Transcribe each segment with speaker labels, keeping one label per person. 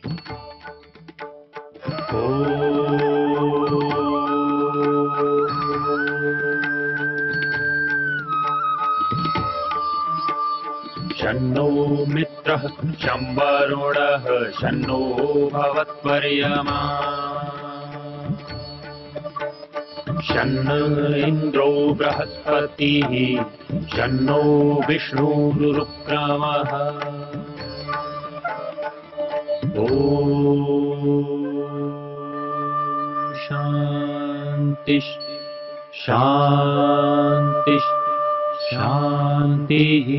Speaker 1: शन्नो मित्रः शं वरुणः शन्नो भवत्वर्यमा शन्न इन्द्रो बृहस्पतिः शन्नो विष्णुरुक्रमः ॐ शान्ति शान्ति शान्तिः।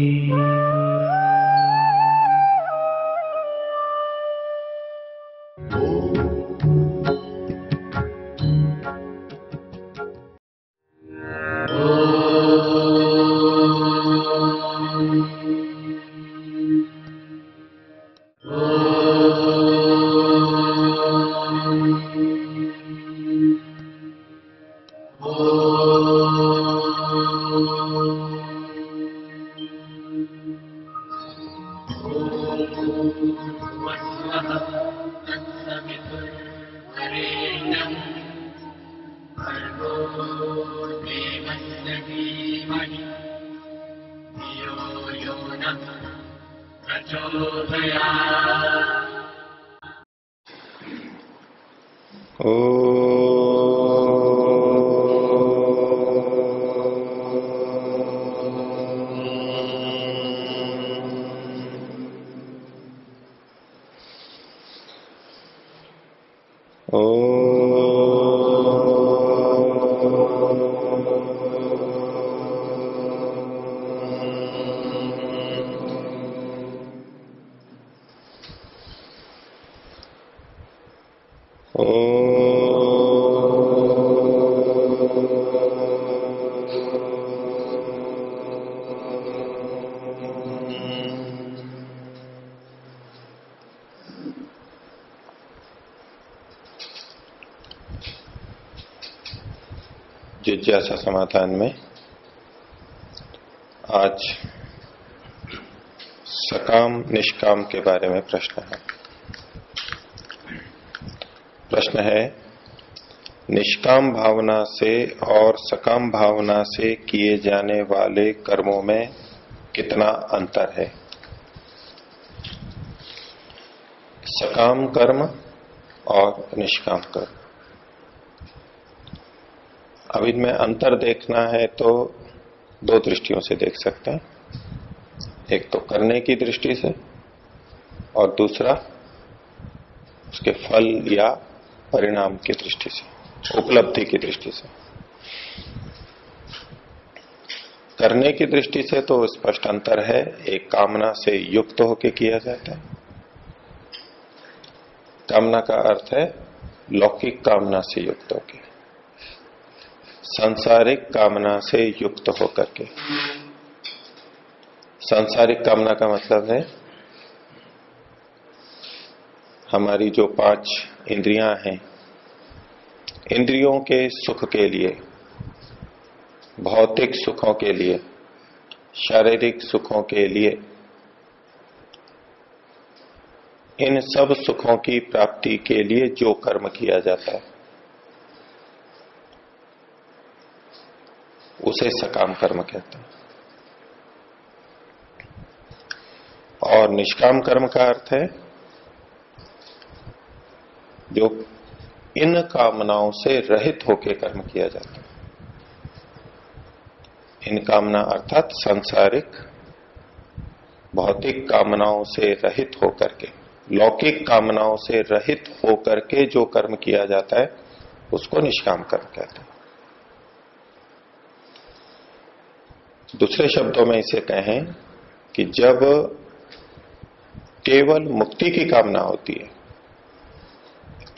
Speaker 2: जिज्ञासा समाधान में आज सकाम निष्काम के बारे में प्रश्न है। प्रश्न है, निष्काम भावना से और सकाम भावना से किए जाने वाले कर्मों में कितना अंतर है? सकाम कर्म और निष्काम कर्म, अब इनमें अंतर देखना है तो दो दृष्टियों से देख सकते हैं। एक तो करने की दृष्टि से और दूसरा उसके फल या परिणाम की दृष्टि से, उपलब्धि की दृष्टि से। करने की दृष्टि से तो स्पष्ट अंतर है, एक कामना से युक्त होकर किया जाता है। कामना का अर्थ है लौकिक कामना से युक्त होकर, सांसारिक कामना से युक्त होकर के। सांसारिक कामना का मतलब है हमारी जो 5 इंद्रियां हैं, इंद्रियों के सुख के लिए, भौतिक सुखों के लिए, शारीरिक सुखों के लिए, इन सब सुखों की प्राप्ति के लिए जो कर्म किया जाता है उसे सकाम कर्म कहते हैं। और निष्काम कर्म का अर्थ है जो इन कामनाओं से रहित होकर कर्म किया जाता है। इन कामना अर्थात सांसारिक भौतिक कामनाओं से रहित होकर के, लौकिक कामनाओं से रहित होकर के जो कर्म किया जाता है उसको निष्काम कर्म कहते हैं। दूसरे शब्दों में इसे कहें कि जब केवल मुक्ति की कामना होती है,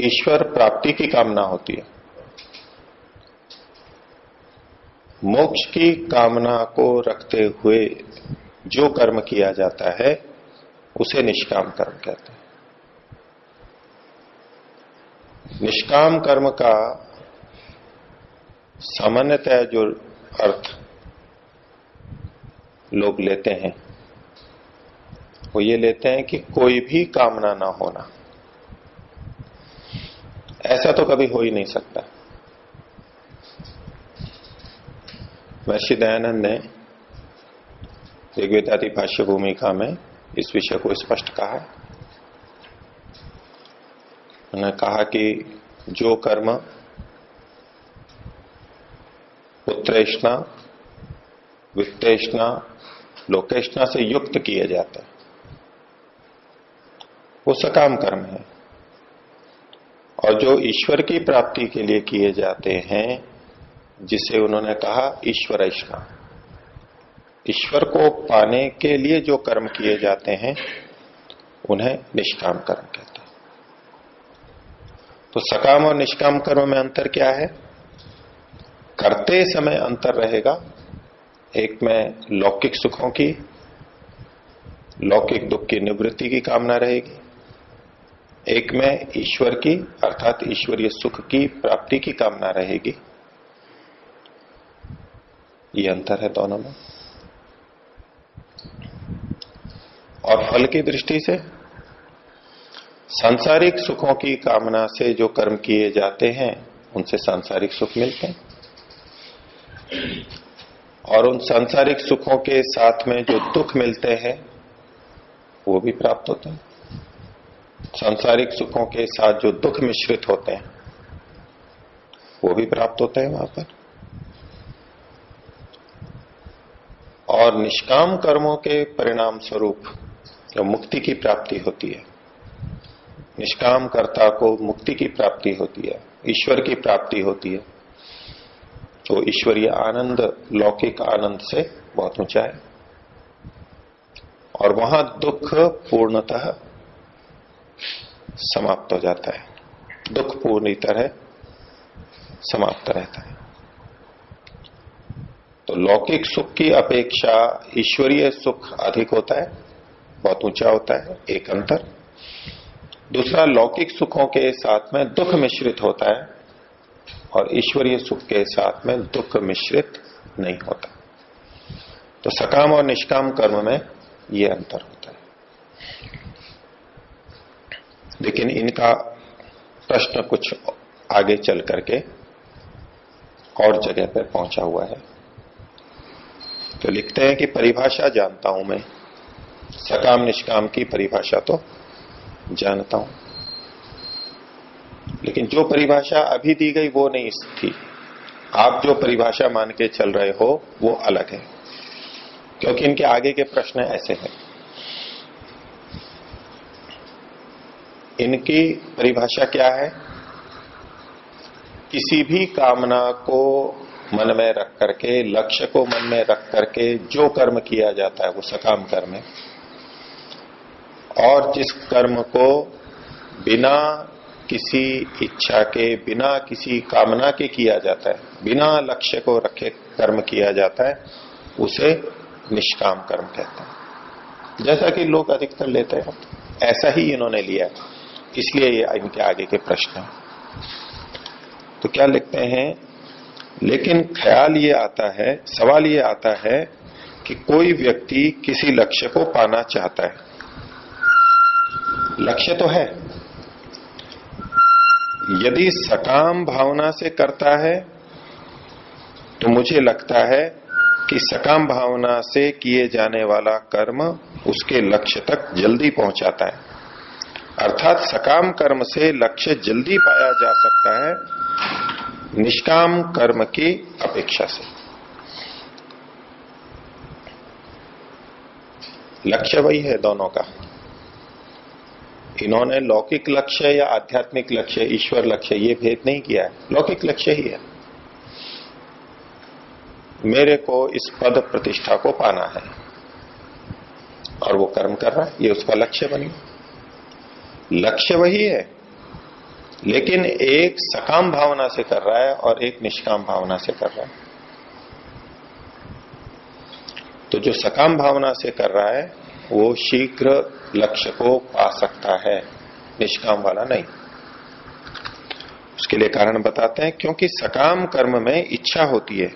Speaker 2: ईश्वर प्राप्ति की कामना होती है, मोक्ष की कामना को रखते हुए जो कर्म किया जाता है उसे निष्काम कर्म कहते हैं। निष्काम कर्म का सामान्यतः जो अर्थ लोग लेते हैं वो ये लेते हैं कि कोई भी कामना ना होना, ऐसा तो कभी हो ही नहीं सकता। महर्षि दयानंद ने ऋग्वेदादि भाष्य भूमिका में इस विषय को स्पष्ट कहा है। उन्होंने कहा कि जो कर्म पुत्रेष्णा, वित्तेष्णा, लोकेष्णा से युक्त किए जाते हैं वो सकाम कर्म है, और जो ईश्वर की प्राप्ति के लिए किए जाते हैं जिसे उन्होंने कहा ईश्वरेष्णा, ईश्वर को पाने के लिए जो कर्म किए जाते हैं उन्हें निष्काम कर्म कहते हैं। तो सकाम और निष्काम कर्म में अंतर क्या है? करते समय अंतर रहेगा, एक में लौकिक सुखों की, लौकिक दुख की निवृत्ति की कामना रहेगी, एक में ईश्वर की अर्थात ईश्वरीय सुख की प्राप्ति की कामना रहेगी। ये अंतर है दोनों में। और फल की दृष्टि से सांसारिक सुखों की कामना से जो कर्म किए जाते हैं उनसे सांसारिक सुख मिलते हैं, और उन सांसारिक सुखों के साथ में जो दुख मिलते हैं वो भी प्राप्त होते हैं। सांसारिक सुखों के साथ जो दुख मिश्रित होते हैं वो भी प्राप्त होते हैं वहां पर। और निष्काम कर्मों के परिणाम स्वरूप जो मुक्ति की प्राप्ति होती है, निष्काम कर्ता को मुक्ति की प्राप्ति होती है, ईश्वर की प्राप्ति होती है, तो ईश्वरीय आनंद लौकिक आनंद से बहुत ऊंचा है, और वहां दुख पूर्णतः समाप्त हो जाता है, दुख पूरी तरह समाप्त रहता है। तो लौकिक सुख की अपेक्षा ईश्वरीय सुख अधिक होता है, बहुत ऊंचा होता है, एक अंतर। दूसरा, लौकिक सुखों के साथ में दुख मिश्रित होता है और ईश्वरीय सुख के साथ में दुख मिश्रित नहीं होता। तो सकाम और निष्काम कर्म में यह अंतर होता है। लेकिन इनका प्रश्न कुछ आगे चल करके और जगह पर पहुंचा हुआ है। तो लिखते हैं कि परिभाषा जानता हूं मैं, सकाम निष्काम की परिभाषा तो जानता हूं, लेकिन जो परिभाषा अभी दी गई वो नहीं थी। आप जो परिभाषा मान के चल रहे हो वो अलग है, क्योंकि इनके आगे के प्रश्न ऐसे हैं। इनकी परिभाषा क्या है? किसी भी कामना को मन में रख करके, लक्ष्य को मन में रख करके जो कर्म किया जाता है वो सकाम कर्म है, और जिस कर्म को बिना किसी इच्छा के, बिना किसी कामना के किया जाता है, बिना लक्ष्य को रखे कर्म किया जाता है, उसे निष्काम कर्म कहते हैं। जैसा कि लोग अधिकतर लेते हैं, ऐसा ही इन्होंने लिया है, इसलिए ये इनके आगे के प्रश्न हैं। तो क्या लिखते हैं? लेकिन ख्याल ये आता है, सवाल ये आता है कि कोई व्यक्ति किसी लक्ष्य को पाना चाहता है, लक्ष्य तो है, यदि सकाम भावना से करता है तो मुझे लगता है कि सकाम भावना से किए जाने वाला कर्म उसके लक्ष्य तक जल्दी पहुंचाता है, अर्थात सकाम कर्म से लक्ष्य जल्दी पाया जा सकता है निष्काम कर्म की अपेक्षा से। लक्ष्य वही है दोनों का। इन्होंने लौकिक लक्ष्य या आध्यात्मिक लक्ष्य, ईश्वर लक्ष्य, ये भेद नहीं किया है, लौकिक लक्ष्य ही है। मेरे को इस पद प्रतिष्ठा को पाना है और वो कर्म कर रहा है, ये उसका लक्ष्य बनी। लक्ष्य वही है, लेकिन एक सकाम भावना से कर रहा है और एक निष्काम भावना से कर रहा है। तो जो सकाम भावना से कर रहा है वो शीघ्र लक्ष्य को पा सकता है, निष्काम वाला नहीं। उसके लिए कारण बताते हैं, क्योंकि सकाम कर्म में इच्छा होती है,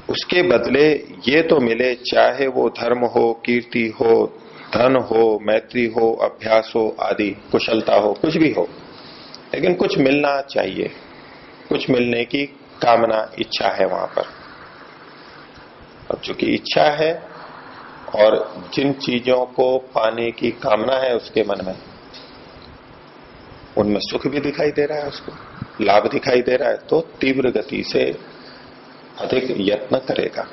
Speaker 2: उसके बदले ये तो मिले, चाहे वो धर्म हो, कीर्ति हो, धन हो, मैत्री हो, अभ्यास हो, आदि कुशलता हो, कुछ भी हो, लेकिन कुछ मिलना चाहिए, कुछ मिलने की कामना, इच्छा है वहां पर। अब चूंकि इच्छा है और जिन चीजों को पाने की कामना है उसके मन में, उनमें सुख भी दिखाई दे रहा है, उसको लाभ दिखाई दे रहा है, तो तीव्र गति से अधिक यत्न करेगा।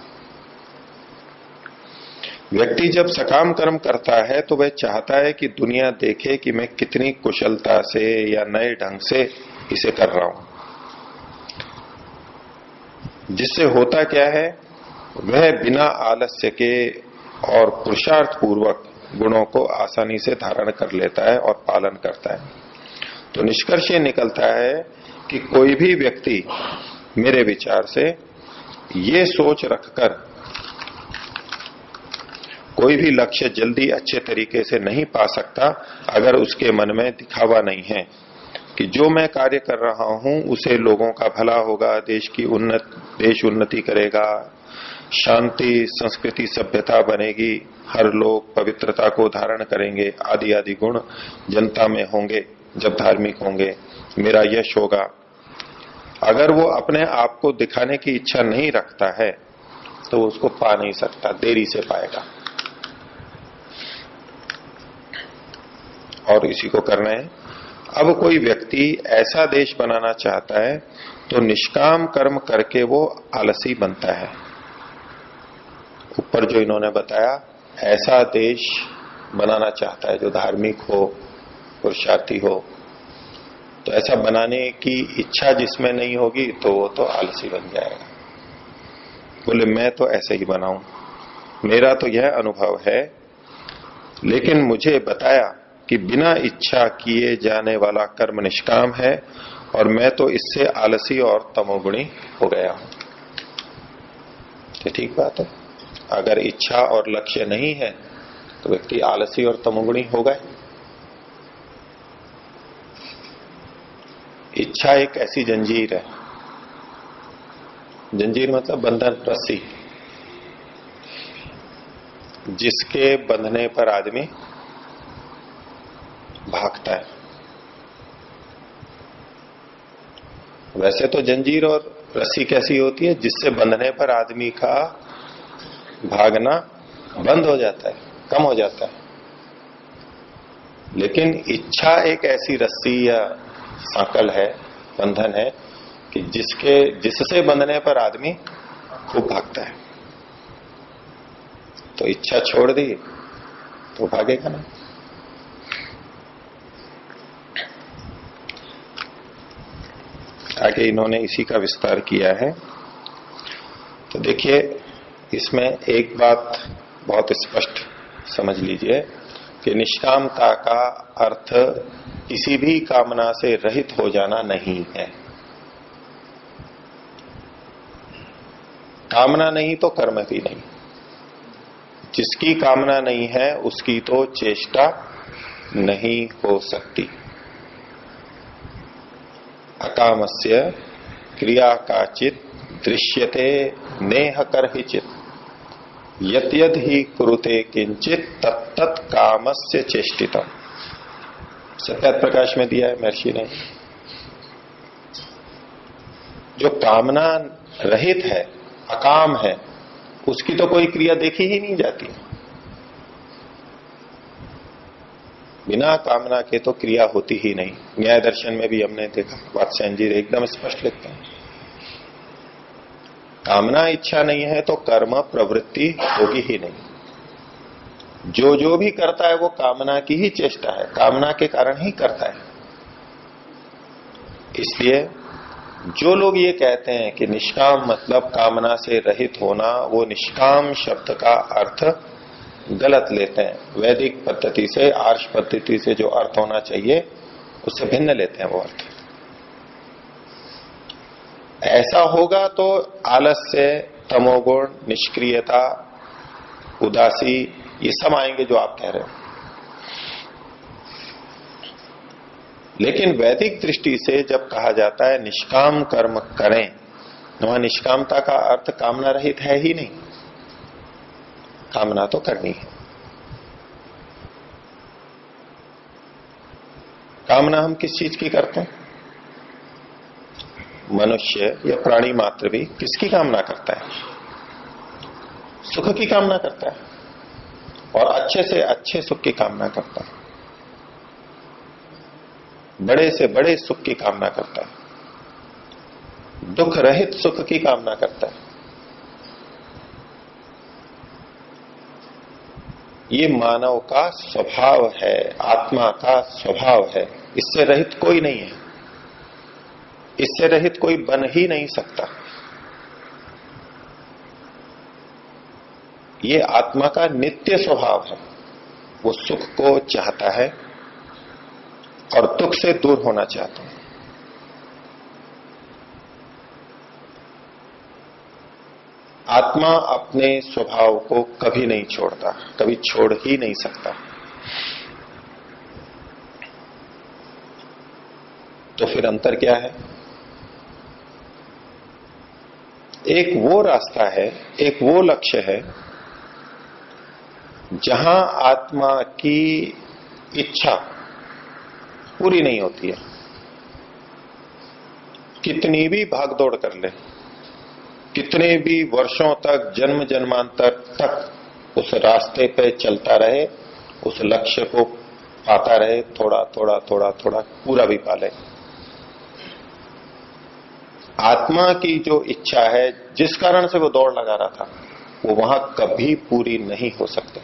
Speaker 2: व्यक्ति जब सकाम कर्म करता है तो वह चाहता है कि दुनिया देखे कि मैं कितनी कुशलता से या नए ढंग से इसे कर रहा हूं। जिससे होता क्या है, वह बिना आलस्य के और पुरुषार्थ पूर्वक गुणों को आसानी से धारण कर लेता है और पालन करता है। तो निष्कर्ष ये निकलता है कि कोई भी व्यक्ति मेरे विचार से ये सोच रखकर कोई भी लक्ष्य जल्दी अच्छे तरीके से नहीं पा सकता अगर उसके मन में दिखावा नहीं है कि जो मैं कार्य कर रहा हूं उसे लोगों का भला होगा, देश उन्नति करेगा, शांति, संस्कृति, सभ्यता बनेगी, हर लोग पवित्रता को धारण करेंगे, आदि आदि गुण जनता में होंगे जब धार्मिक होंगे, मेरा यश होगा। अगर वो अपने आप को दिखाने की इच्छा नहीं रखता है तो वो उसको पा नहीं सकता, देरी से पाएगा। और इसी को करना है। अब कोई व्यक्ति ऐसा देश बनाना चाहता है तो निष्काम कर्म करके वो आलसी बनता है। ऊपर जो इन्होंने बताया, ऐसा देश बनाना चाहता है जो धार्मिक हो, पुरुषार्थी हो, तो ऐसा बनाने की इच्छा जिसमें नहीं होगी तो वो तो आलसी बन जाएगा। बोले मैं तो ऐसे ही बनाऊं, मेरा तो यह अनुभव है, लेकिन मुझे बताया कि बिना इच्छा किए जाने वाला कर्म निष्काम है और मैं तो इससे आलसी और तमोगुणी हो गया हूं। तो ठीक बात है, अगर इच्छा और लक्ष्य नहीं है तो व्यक्ति आलसी और तमोगुणी होगा। इच्छा एक ऐसी जंजीर है, जंजीर मतलब बंधन, रस्सी, जिसके बंधने पर आदमी भागता है। वैसे तो जंजीर और रस्सी कैसी होती है, जिससे बंधने पर आदमी का भागना बंद हो जाता है, कम हो जाता है। लेकिन इच्छा एक ऐसी रस्सी या सांकल है, बंधन है कि जिससे बंधने पर आदमी खूब भागता है। तो इच्छा छोड़ दी तो भागेगा ना। आगे इन्होंने इसी का विस्तार किया है। तो देखिए, इसमें एक बात बहुत स्पष्ट समझ लीजिए कि निष्कामता का अर्थ किसी भी कामना से रहित हो जाना नहीं है। कामना नहीं तो कर्म भी नहीं। जिसकी कामना नहीं है उसकी तो चेष्टा नहीं हो सकती। अकामस्य क्रिया काचित दृश्यते नेह करहिचित यद्यद ही कुरुते किंचित तत्तत् कामस्य चेष्टितम्। सत्यात प्रकाश में दिया है महर्षि ने। जो कामना रहित है, अकाम है, उसकी तो कोई क्रिया देखी ही नहीं जाती। बिना कामना के तो क्रिया होती ही नहीं। न्याय दर्शन में भी हमने देखा, वात्स्यायन जी एकदम स्पष्ट लिखते हैं, कामना इच्छा नहीं है तो कर्म प्रवृत्ति होगी ही नहीं। जो भी करता है वो कामना की ही चेष्टा है, कामना के कारण ही करता है। इसलिए जो लोग ये कहते हैं कि निष्काम मतलब कामना से रहित होना, वो निष्काम शब्द का अर्थ गलत लेते हैं। वैदिक पद्धति से, आर्ष पद्धति से जो अर्थ होना चाहिए उससे भिन्न लेते हैं वो अर्थ। ऐसा होगा तो आलस्य, तमोगुण, निष्क्रियता, उदासी, ये सब आएंगे जो आप कह रहे हो। लेकिन वैदिक दृष्टि से जब कहा जाता है निष्काम कर्म करें, वहां निष्कामता का अर्थ कामना रहित है ही नहीं, कामना तो करनी है। कामना हम किस चीज की करते हैं? मनुष्य या प्राणी मात्र भी किसकी कामना करता है? सुख की कामना करता है, और अच्छे से अच्छे सुख की कामना करता है, बड़े से बड़े सुख की कामना करता है, दुख रहित सुख की कामना करता है। ये मानव का स्वभाव है, आत्मा का स्वभाव है। इससे रहित कोई नहीं है, इससे रहित कोई बन ही नहीं सकता। ये आत्मा का नित्य स्वभाव है। वो सुख को चाहता है और दुख से दूर होना चाहता है। आत्मा अपने स्वभाव को कभी नहीं छोड़ता, कभी छोड़ ही नहीं सकता। तो फिर अंतर क्या है? एक वो रास्ता है, एक वो लक्ष्य है जहां आत्मा की इच्छा पूरी नहीं होती है। कितनी भी भागदौड़ कर ले, कितने भी वर्षों तक, जन्म जन्मांतर तक उस रास्ते पे चलता रहे, उस लक्ष्य को पाता रहे, थोड़ा थोड़ा थोड़ा थोड़ा पूरा भी पाले, आत्मा की जो इच्छा है, जिस कारण से वो दौड़ लगा रहा था, वो वहां कभी पूरी नहीं हो सकती।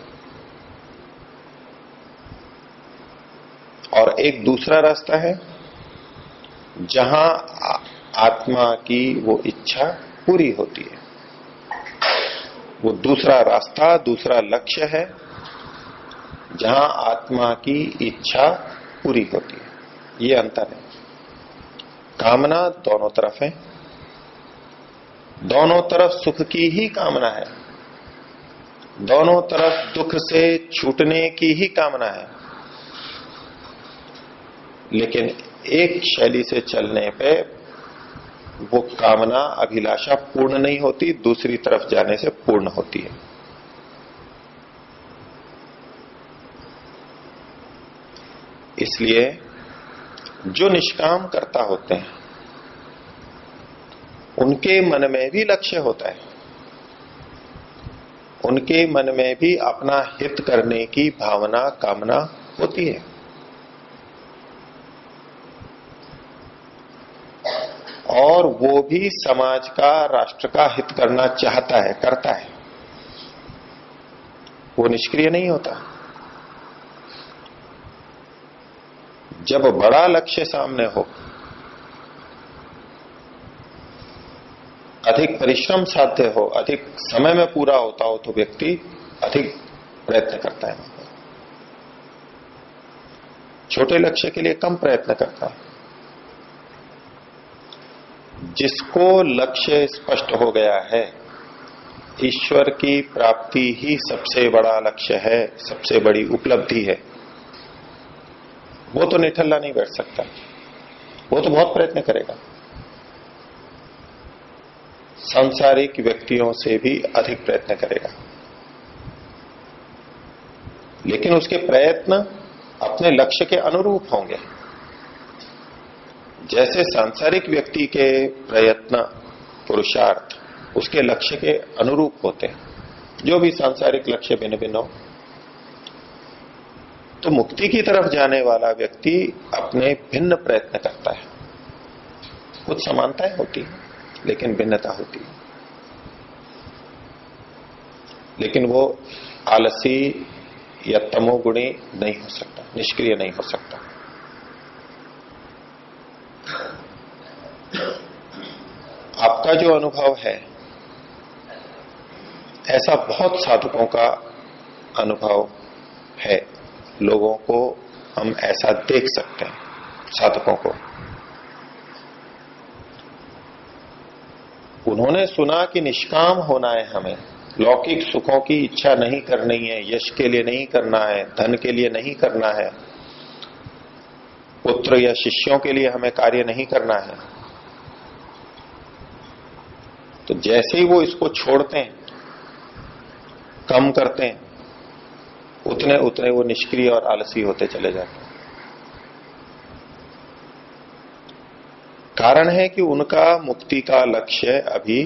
Speaker 2: और एक दूसरा रास्ता है जहां आत्मा की वो इच्छा पूरी होती है। वो दूसरा रास्ता, दूसरा लक्ष्य है जहां आत्मा की इच्छा पूरी होती है। ये अंतर है। कामना दोनों तरफ है, दोनों तरफ सुख की ही कामना है, दोनों तरफ दुख से छूटने की ही कामना है। लेकिन एक शैली से चलने पे वो कामना, अभिलाषा पूर्ण नहीं होती, दूसरी तरफ जाने से पूर्ण होती है। इसलिए जो निष्काम कर्ता होते हैं उनके मन में भी लक्ष्य होता है, उनके मन में भी अपना हित करने की भावना, कामना होती है। और वो भी समाज का, राष्ट्र का हित करना चाहता है, करता है। वो निष्क्रिय नहीं होता। जब बड़ा लक्ष्य सामने हो, अधिक परिश्रम साध्य हो, अधिक समय में पूरा होता हो, तो व्यक्ति अधिक प्रयत्न करता है। छोटे लक्ष्य के लिए कम प्रयत्न करता है। जिसको लक्ष्य स्पष्ट हो गया है, ईश्वर की प्राप्ति ही सबसे बड़ा लक्ष्य है, सबसे बड़ी उपलब्धि है, वो तो निठल्ला नहीं बैठ सकता। वो तो बहुत प्रयत्न करेगा, सांसारिक व्यक्तियों से भी अधिक प्रयत्न करेगा। लेकिन उसके प्रयत्न अपने लक्ष्य के अनुरूप होंगे। जैसे सांसारिक व्यक्ति के प्रयत्न, पुरुषार्थ उसके लक्ष्य के अनुरूप होते हैं, जो भी सांसारिक लक्ष्य भिन्न भिन्न हो, तो मुक्ति की तरफ जाने वाला व्यक्ति अपने भिन्न प्रयत्न करता है। कुछ समानताएं होती है लेकिन भिन्नता होती है। लेकिन वो आलसी या तमोगुणी नहीं हो सकता, निष्क्रिय नहीं हो सकता। आपका जो अनुभव है, ऐसा बहुत साधकों का अनुभव है। लोगों को हम ऐसा देख सकते हैं, साधकों को। उन्होंने सुना कि निष्काम होना है, हमें लौकिक सुखों की इच्छा नहीं करनी है, यश के लिए नहीं करना है, धन के लिए नहीं करना है, पुत्र या शिष्यों के लिए हमें कार्य नहीं करना है। तो जैसे ही वो इसको छोड़ते हैं, कम करते हैं, उतने उतने वो निष्क्रिय और आलसी होते चले जाते हैं। कारण है कि उनका मुक्ति का लक्ष्य अभी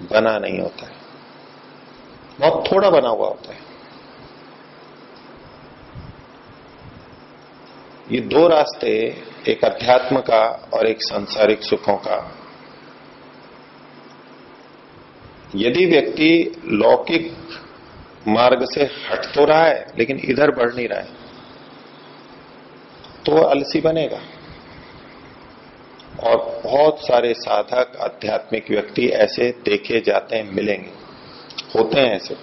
Speaker 2: बना नहीं होता है, बहुत थोड़ा बना हुआ होता है। ये दो रास्ते, एक अध्यात्म का और एक सांसारिक सुखों का, यदि व्यक्ति लौकिक मार्ग से हट तो रहा है लेकिन इधर बढ़ नहीं रहा है तो आलसी बनेगा। और बहुत सारे साधक आध्यात्मिक व्यक्ति ऐसे देखे जाते हैं, मिलेंगे, होते हैं ऐसे।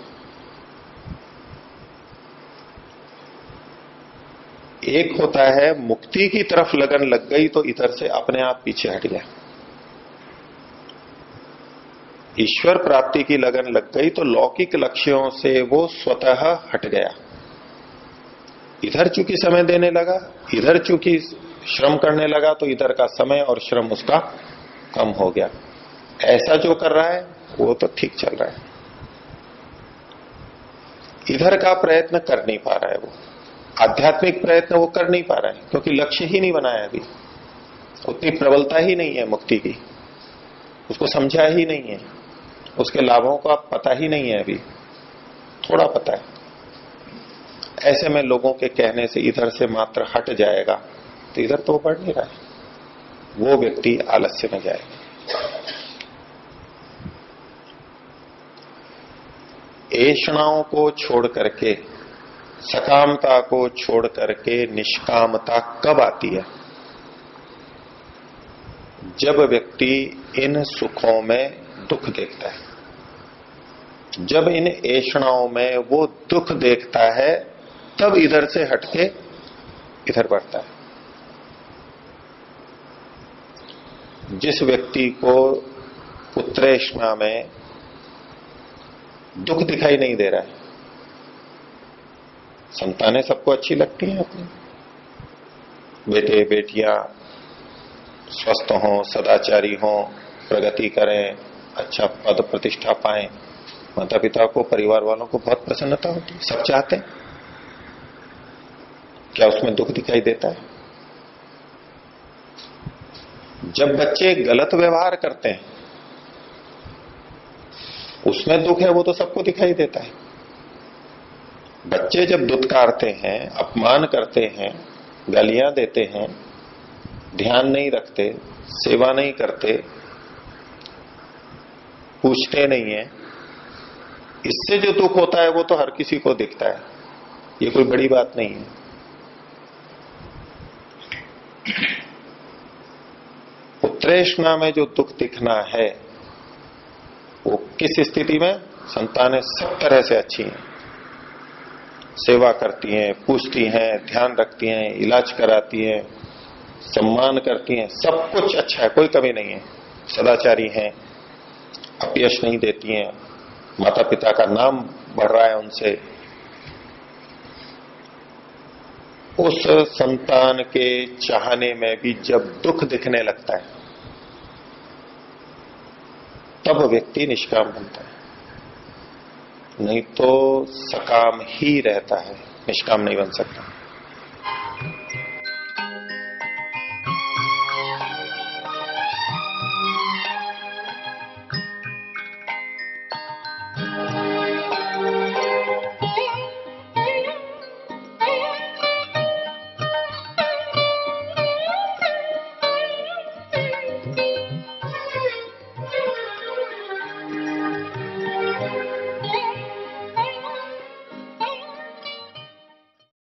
Speaker 2: एक होता है मुक्ति की तरफ लगन लग गई तो इधर से अपने आप पीछे हट गया, ईश्वर प्राप्ति की लगन लग गई तो लौकिक लक्ष्यों से वो स्वतः हट गया। इधर चूंकि समय देने लगा, इधर चूंकि श्रम करने लगा तो इधर का समय और श्रम उसका कम हो गया। ऐसा जो कर रहा है वो तो ठीक चल रहा है, इधर का प्रयत्न कर नहीं पा रहा है, वो आध्यात्मिक प्रयत्न वो कर नहीं पा रहा है क्योंकि लक्ष्य ही नहीं बनाया अभी, उतनी प्रबलता ही नहीं है मुक्ति की, उसको समझा ही नहीं है, उसके लाभों का पता ही नहीं है, अभी थोड़ा पता है। ऐसे में लोगों के कहने से इधर से मात्र हट जाएगा तो इधर तो बढ़ नहीं रहा है, वो व्यक्ति आलस्य में जाएगा। ऐषणाओं को छोड़ करके, सकामता को छोड़ करके निष्कामता कब आती है? जब व्यक्ति इन सुखों में दुख देखता है, जब इन ऐषणाओं में वो दुख देखता है तब इधर से हटके इधर बढ़ता है। जिस व्यक्ति को पुत्रेष्णा में दुख दिखाई नहीं दे रहा है, संतानें सबको अच्छी लगती हैं अपनी, बेटे बेटियां स्वस्थ हों, सदाचारी हों, प्रगति करें, अच्छा पद प्रतिष्ठा पाएं, माता पिता को, परिवार वालों को बहुत प्रसन्नता होती है, सब चाहते हैं। क्या उसमें दुख दिखाई देता है? जब बच्चे गलत व्यवहार करते हैं उसमें दुख है, वो तो सबको दिखाई देता है। बच्चे जब दुत्कारते हैं, अपमान करते हैं, गालियां देते हैं, ध्यान नहीं रखते, सेवा नहीं करते, पूछते नहीं है, इससे जो दुख होता है वो तो हर किसी को दिखता है, ये कोई बड़ी बात नहीं है। पुत्रेष्णा में जो दुख दिखना है वो किस स्थिति में? संतानें सब तरह से अच्छी हैं, सेवा करती हैं, पूछती हैं, ध्यान रखती हैं, इलाज कराती हैं, सम्मान करती हैं, सब कुछ अच्छा है, कोई कमी नहीं है, सदाचारी हैं, अपयश नहीं देती हैं, माता पिता का नाम बढ़ रहा है उनसे। उस संतान के चाहने में भी जब दुख दिखने लगता है तब व्यक्ति निष्काम बनता है, नहीं तो सकाम ही रहता है, निष्काम नहीं बन सकता।